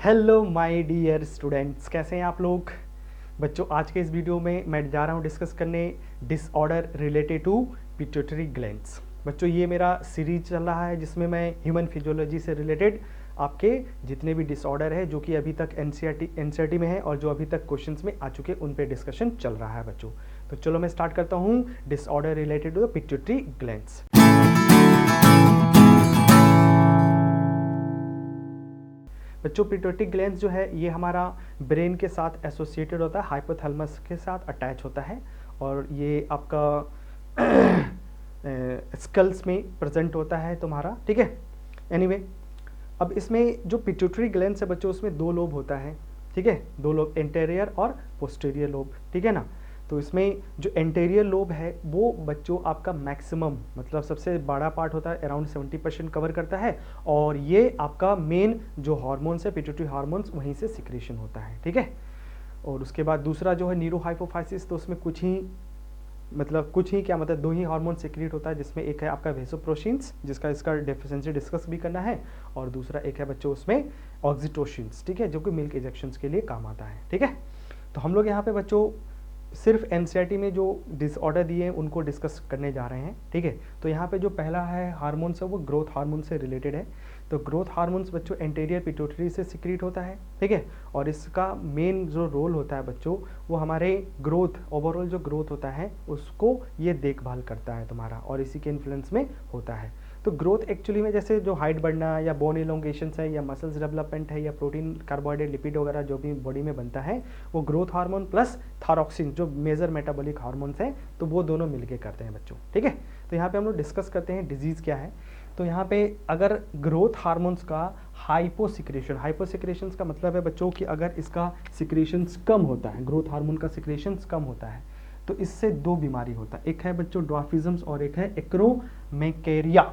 Hello my dear students, कैसे हैं आप लोग। बच्चों, आज के इस वीडियो में मैं जा रहा हूं डिस्कस करने disorder related to pituitary glands. बच्चों, ये मेरा सीरीज चल रहा है जिसमें मैं ह्यूमन फिजियोलॉजी से रिलेटेड आपके जितने भी डिसऑर्डर है जो कि अभी तक एनसीईआरटी में है और जो अभी तक क्वेश्चंस में आ चुके उन पे डिस्कशन चल रहा है बच्चों। तो चलो मैं स्टार्ट करता हूँ disorder related to the pituitary glands. बच्चों, पिट्यूटरी ग्लैंड्स जो है ये हमारा ब्रेन के साथ एसोसिएटेड होता है, हाइपोथैलेमस के साथ अटैच होता है और ये आपका स्कल्स में प्रेजेंट होता है तुम्हारा, ठीक है। एनीवे, अब इसमें जो पिट्यूटरी ग्लैंड्स है बच्चों, उसमें दो लोब होता है, ठीक है, दो लोब, एंटेरियर और पोस्टीरियर लोब, ठीक है ना। तो इसमें जो एंटेरियर लोब है वो बच्चों आपका मैक्सिमम मतलब सबसे बड़ा पार्ट होता है, अराउंड 70% कवर करता है और ये आपका मेन जो हार्मोन्स है, पिट्यूटरी हार्मोन्स, वहीं से सिक्रेशन होता है, ठीक है। और उसके बाद दूसरा जो है न्यूरोहाइपोफाइसिस, तो उसमें कुछ ही क्या मतलब दो ही हार्मोन सिक्रीट होता है, जिसमें एक है आपका वेसोप्रोसिन्स जिसका इसका डेफिशिएंसी डिस्कस भी करना है और दूसरा एक है बच्चों उसमें ऑक्सीटोसिन्स, ठीक है, जो कि मिल्क इंजेक्शंस के लिए काम आता है, ठीक है। तो हम लोग यहाँ पे बच्चों सिर्फ एनसीईआरटी में जो डिसऑर्डर दिए हैं उनको डिस्कस करने जा रहे हैं, ठीक है। तो यहाँ पे जो पहला है हार्मोन्स है वो ग्रोथ हार्मोन से रिलेटेड है। तो ग्रोथ हार्मोन्स बच्चों एंटीरियर पिट्यूटरी से सिक्रीट होता है, ठीक है, और इसका मेन जो रोल होता है बच्चों वो हमारे ग्रोथ, ओवरऑल जो ग्रोथ होता है उसको ये देखभाल करता है तुम्हारा और इसी के इन्फ्लुएंस में होता है। तो ग्रोथ एक्चुअली में जैसे जो हाइट बढ़ना या बोन इलोंगेशन है या मसल्स डेवलपमेंट है या प्रोटीन, कार्बोहाइड्रेट, लिपिड वगैरह जो भी बॉडी में बनता है वो ग्रोथ हार्मोन प्लस थायरॉक्सिन जो मेजर मेटाबॉलिक हार्मोन्स हैं, तो वो दोनों मिलके करते हैं बच्चों, ठीक है। तो यहाँ पे हम लोग डिस्कस करते हैं डिजीज़ क्या है। तो यहाँ पे अगर ग्रोथ हार्मोन्स का हाइपोसिक्रेशन का मतलब है बच्चों कि अगर इसका सिक्रेशंस कम होता है, ग्रोथ हार्मोन का सिक्रेशंस कम होता है, तो इससे दो बीमारी होता है, एक है बच्चों ड्वार्फिज्म और एक है एक्रोमेकेरिया।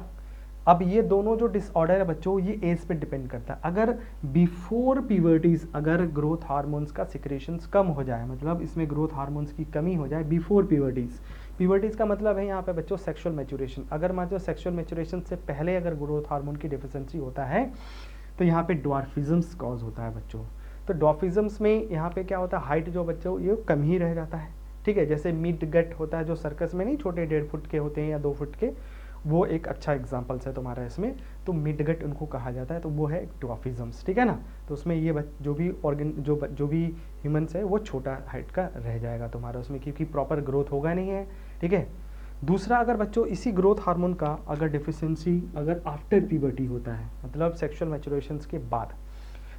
अब ये दोनों जो डिसऑर्डर है बच्चों ये एज पे डिपेंड करता है। अगर बिफोर प्यूबर्टीज अगर ग्रोथ हार्मोन्स का सिक्रेशंस कम हो जाए, मतलब इसमें ग्रोथ हार्मोन्स की कमी हो जाए बिफोर प्यूबर्टीज का मतलब है यहाँ पे बच्चों सेक्सुअल मैच्योरेशन। अगर मान लो सेक्सुअल मैच्योरेशन से पहले अगर ग्रोथ हार्मोन की डेफिशिएंसी होता है तो यहाँ पे ड्वार्फिज्म्स कॉज होता है बच्चों। तो ड्वार्फिज्म्स में यहाँ पे क्या होता है, हाइट जो बच्चों ये कम ही रह जाता है, ठीक है। जैसे मिड गट होता है जो सर्कस में नहीं, छोटे 1.5 फुट के होते हैं या 2 फुट के, वो एक अच्छा एग्जाम्पल्स है तुम्हारा इसमें। तो मिडगट उनको कहा जाता है, तो वो है ड्वार्फिज्म्स, ठीक है ना। तो उसमें ये जो भी ऑर्गन जो भी ह्यूमंस है वो छोटा हाइट का रह जाएगा तुम्हारा उसमें, क्योंकि प्रॉपर ग्रोथ होगा नहीं है, ठीक है। दूसरा, अगर बच्चों इसी ग्रोथ हार्मोन का अगर डिफिशियंसी अगर आफ्टर प्यूबर्टी होता है, मतलब सेक्सुअल मैच्योरेशंस के बाद,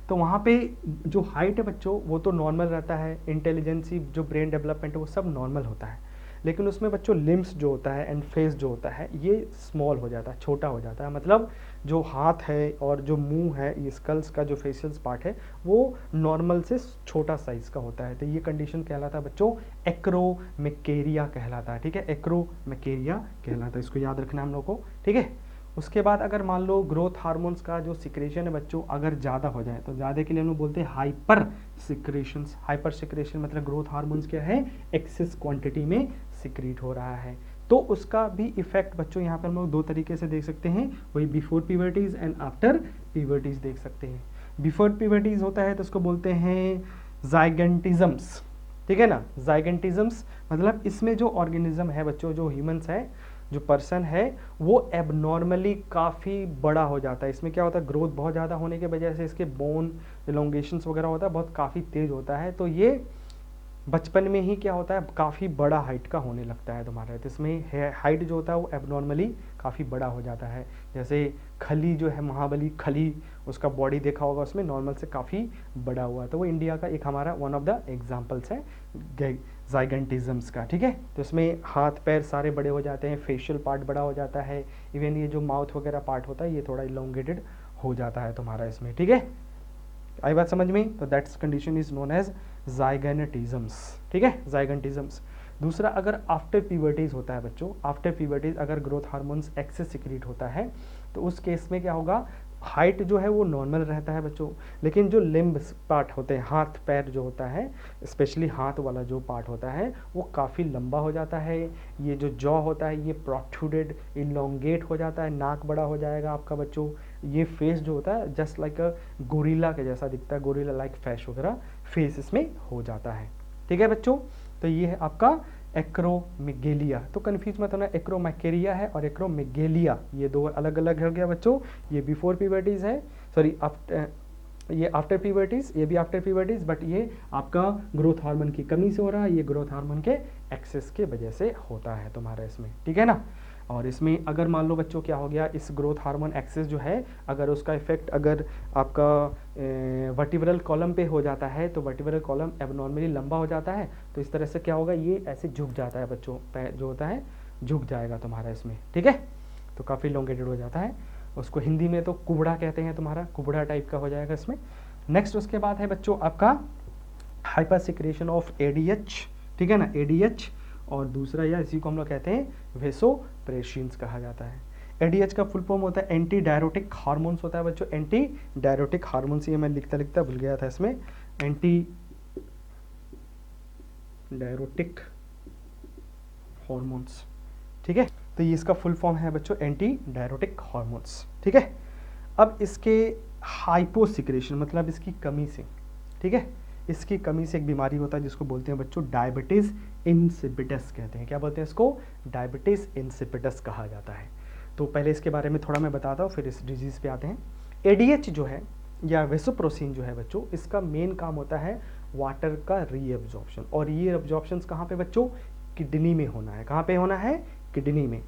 तो वहाँ पे जो हाइट है बच्चों वो तो नॉर्मल रहता है, इंटेलिजेंसी जो ब्रेन डेवलपमेंट है वो सब नॉर्मल होता है, लेकिन उसमें बच्चों लिम्स जो होता है एंड फेस जो होता है ये स्मॉल हो जाता है, छोटा हो जाता है। मतलब जो हाथ है और जो मुंह है, ये स्कल्स का जो फेशियल पार्ट है वो नॉर्मल से छोटा साइज का होता है। तो ये कंडीशन कहलाता है बच्चों एक्रोमेकेरिया कहलाता है, ठीक है, एक्रोमेकेरिया कहलाता है, इसको याद रखना हम लोग को, ठीक है। उसके बाद अगर मान लो ग्रोथ हार्मोन्स का जो सिक्रेशन है बच्चों अगर ज़्यादा हो जाए, तो ज़्यादा के लिए हम लोग बोलते हैं हाइपर सिक्रेशन। हाइपर सिक्रेशन मतलब ग्रोथ हार्मोन्स क्या है, एक्सेस क्वांटिटी में सिक्रीट हो रहा है। तो उसका भी इफेक्ट बच्चों यहाँ पर हम लोग दो तरीके से देख सकते हैं, वही बिफोर प्यूबर्टीज एंड आफ्टर प्यूबर्टीज देख सकते हैं। बिफोर प्यूबर्टीज होता है तो उसको बोलते हैं जाइगेंटिज्म्स, ठीक है ना। जाइगेंटिज्म्स मतलब इसमें जो ऑर्गेनिज्म है बच्चों, जो ह्यूमंस है, जो पर्सन है वो एबनॉर्मली काफ़ी बड़ा हो जाता है। इसमें क्या होता है, ग्रोथ बहुत ज़्यादा होने की वजह से इसके बोन इलोंगेशंस वगैरह होता है, बहुत काफ़ी तेज़ होता है। तो ये बचपन में ही क्या होता है, काफ़ी बड़ा हाइट का होने लगता है तुम्हारा। तो इसमें हाइट जो होता है वो एबनॉर्मली काफ़ी बड़ा हो जाता है। जैसे खली जो है, महाबली खली, उसका बॉडी देखा होगा, उसमें नॉर्मल से काफ़ी बड़ा हुआ। तो वो इंडिया का एक हमारा वन ऑफ द एग्जाम्पल्स है जाइगेंटिज्म्स का, ठीक है। तो इसमें हाथ पैर सारे बड़े हो जाते हैं, फेशियल पार्ट बड़ा हो जाता है, इवन ये जो माउथ वगैरह पार्ट होता है ये थोड़ा इलोंगेटेड हो जाता है तुम्हारा इसमें, ठीक है। आई बात समझ में? तो that's condition is known as gigantisms, ठीक है, जाइगेंटिज्म्स। दूसरा, अगर आफ्टर प्यूबर्टीज होता है बच्चों, आफ्टर प्यूबर्टीज अगर ग्रोथ हार्मोन्स एक्सेस सिक्रीट होता है तो उस केस में क्या होगा, हाइट जो है वो नॉर्मल रहता है बच्चों, लेकिन जो लिम्ब्स पार्ट होते हैं, हाथ पैर जो होता है, स्पेशली हाथ वाला जो पार्ट होता है वो काफ़ी लंबा हो जाता है। ये जो जॉ होता है ये प्रोट्रूडेड इलोंगेट हो जाता है, नाक बड़ा हो जाएगा आपका बच्चों, ये फेस जो होता है जस्ट लाइक अ गोरिल्ला के जैसा दिखता है, गोरिल्ला लाइक फेस वगैरह फेस इसमें हो जाता है। ठीक है बच्चों, तो ये है आपका एक्रोमेगेलिया। तो कन्फ्यूज मत होना, एक्रोमैकेरिया है और एक्रोमेगेलिया, ये दो अलग अलग हो गया बच्चों। ये बिफोर प्यूबर्टीज है, सॉरी ये आफ्टर प्यूबर्टीज, ये भी आफ्टर प्यूबर्टीज, बट ये आपका ग्रोथ हार्मोन की कमी से हो रहा है, ये ग्रोथ हार्मोन के एक्सेस के वजह से होता है तुम्हारा इसमें। ठीक है ना। और इसमें अगर मान लो बच्चों क्या हो गया, इस ग्रोथ हार्मोन एक्सेस जो है अगर उसका इफेक्ट अगर आपका वर्टिब्रल कॉलम पे हो जाता है तो वर्टिब्रल कॉलम एबनॉर्मली लंबा हो जाता है, तो इस तरह से क्या होगा, ये ऐसे झुक जाता है बच्चों, जो होता है झुक जाएगा तुम्हारा इसमें। ठीक है, तो काफ़ी लॉन्गेटेड हो जाता है, उसको हिंदी में तो कुबड़ा कहते हैं, तुम्हारा कुबड़ा टाइप का हो जाएगा इसमें। नेक्स्ट उसके बाद है बच्चों आपका हाइपर सिक्रेशन ऑफ एडीएच। ठीक है ना, एडीएच, और दूसरा या इसी को हम लोग कहते हैं वेसोप्रेसिन्स कहा जाता है। एडीएच का फुल फॉर्म होता है एंटी डायरोटिक हार्मोन्स होता है बच्चों, एंटी डायरोटिक हार्मोन्स, ये मैं लिखता लिखता भूल गया था इसमें, एंटी डायरोटिक हार्मोन्स। ठीक है, तो ये इसका फुल फॉर्म है बच्चों एंटी डायरोटिक हार्मोन्स। ठीक है, अब इसके हाइपोसिक्रेशन मतलब इसकी कमी से, ठीक है, इसकी कमी से एक बीमारी होता है जिसको बोलते हैं बच्चों डायबिटीज इंसिपिडस कहते हैं। क्या बोलते हैं इसको, डायबिटीज इंसिपिडस कहा जाता है। तो पहले इसके बारे में थोड़ा मैं बताता हूँ, फिर इस डिजीज पे आते हैं। एडीएच जो है या वेसोप्रोसिन जो है बच्चों, इसका मेन काम होता है वाटर का रीअब्जॉर्प्शन, और ये एब्जॉर्प्शन कहाँ पे बच्चों, किडनी में होना है। कहाँ पे होना है, किडनी में।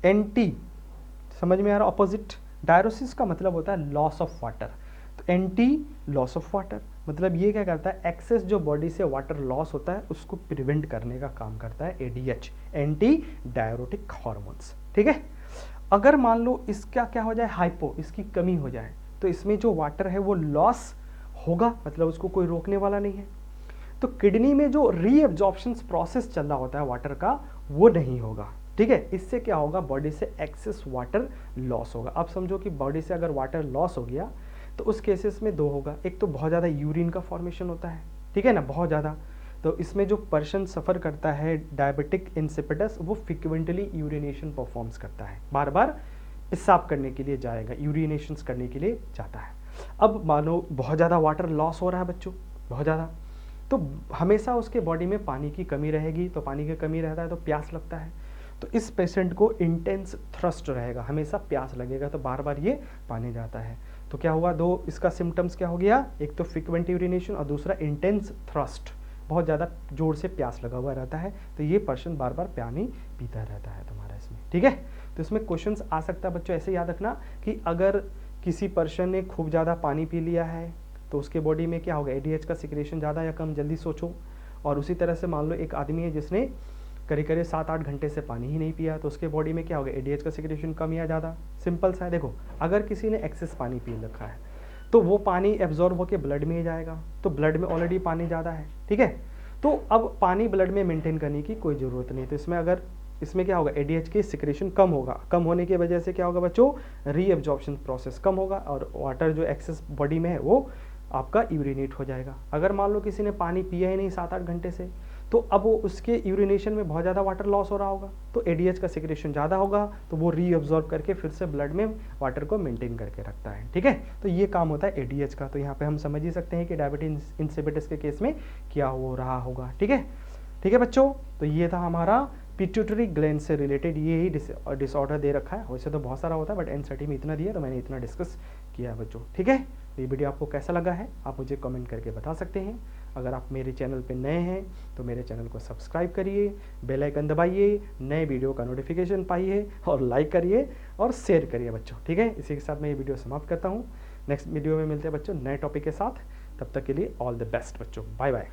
एंटी, समझ में आ रहा, ऑपोजिट डायरोसिस का मतलब होता है लॉस ऑफ वाटर, तो एंटी लॉस ऑफ वाटर मतलब ये क्या करता है, एक्सेस जो बॉडी से वाटर लॉस होता है उसको प्रिवेंट करने का काम करता है एडीएच, एंटी डायरोटिक हार्मोन्स। ठीक है, अगर मान लो इसका क्या हो जाए, हाइपो, इसकी कमी हो जाए, तो इसमें जो वाटर है वो लॉस होगा, मतलब उसको कोई रोकने वाला नहीं है। तो किडनी में जो रीअब्जॉर्प्शन प्रोसेस चल रहा होता है वाटर का, वो नहीं होगा। ठीक है, इससे क्या होगा, बॉडी से एक्सेस वाटर लॉस होगा। अब समझो कि बॉडी से अगर वाटर लॉस हो गया तो उस केसेस में दो होगा, एक तो बहुत ज़्यादा यूरिन का फॉर्मेशन होता है, ठीक है ना, बहुत ज़्यादा। तो इसमें जो पर्सन सफ़र करता है डायबिटिक इंसिपिडस, वो फ्रिक्वेंटली यूरिनेशन परफॉर्म्स करता है, बार बार पेशाब करने के लिए जाएगा, यूरिनेशंस करने के लिए जाता है। अब मानो बहुत ज़्यादा वाटर लॉस हो रहा है बच्चों, बहुत ज़्यादा, तो हमेशा उसके बॉडी में पानी की कमी रहेगी, तो पानी की कमी रहता है तो प्यास लगता है, तो इस पेशेंट को इंटेंस थ्रस्ट रहेगा, हमेशा प्यास लगेगा, तो बार बार ये पानी जाता है। तो क्या हुआ, दो इसका सिम्टम्स क्या हो गया, एक तो फ्रीक्वेंट यूरिनेशन और दूसरा इंटेंस थ्रस्ट, बहुत ज़्यादा जोर से प्यास लगा हुआ रहता है, तो ये पर्सन बार बार पानी पीता रहता है तुम्हारा इसमें। ठीक है, तो इसमें क्वेश्चंस आ सकता है बच्चों, ऐसे याद रखना कि अगर किसी पर्सन ने खूब ज़्यादा पानी पी लिया है तो उसके बॉडी में क्या होगा, एडीएच का सिक्रेशन ज़्यादा या कम, जल्दी सोचो। और उसी तरह से मान लो एक आदमी है जिसने करीब 7-8 घंटे से पानी ही नहीं पिया, तो उसके बॉडी में क्या होगा, एडीएच का सिक्रेशन कम या ज़्यादा। सिंपल सा है, देखो अगर किसी ने एक्सेस पानी पी रखा है तो वो पानी एब्जॉर्ब होकर ब्लड में ही जाएगा, तो ब्लड में ऑलरेडी पानी ज़्यादा है। ठीक है, तो अब पानी ब्लड में मेंटेन करने की कोई ज़रूरत नहीं, तो इसमें अगर इसमें क्या होगा, एडीएच की सिक्रेशन कम होगा, कम होने की वजह से क्या होगा बच्चों, रीअब्जॉर्प्शन प्रोसेस कम होगा और वाटर जो एक्सेस बॉडी में है वो आपका यूरिनेट हो जाएगा। अगर मान लो किसी ने पानी पिया ही नहीं 7-8 घंटे से, तो अब वो उसके यूरिनेशन में बहुत ज़्यादा वाटर लॉस हो रहा होगा, तो एडीएच का सिक्रेशन ज़्यादा होगा, तो वो रीअब्जॉर्ब करके फिर से ब्लड में वाटर को मेंटेन करके रखता है। ठीक है, तो ये काम होता है एडीएच का। तो यहाँ पे हम समझ ही सकते हैं कि डायबिटीज इंसिपिडस के केस में क्या हो रहा होगा। ठीक है, ठीक है बच्चों, तो ये था हमारा पिट्यूटरी ग्लैंड से रिलेटेड ये ही डिसऑर्डर दे रखा है। वैसे तो बहुत सारा होता है, बट एनसीईआरटी में इतना दिया तो मैंने इतना डिस्कस किया है बच्चों। ठीक है, तो ये वीडियो आपको कैसा लगा है आप मुझे कमेंट करके बता सकते हैं। अगर आप मेरे चैनल पे नए हैं तो मेरे चैनल को सब्सक्राइब करिए, बेल आइकन दबाइए, नए वीडियो का नोटिफिकेशन पाइए और लाइक करिए और शेयर करिए बच्चों। ठीक है, इसी के साथ मैं ये वीडियो समाप्त करता हूँ। नेक्स्ट वीडियो में मिलते हैं बच्चों नए टॉपिक के साथ, तब तक के लिए ऑल द बेस्ट बच्चों, बाय बाय।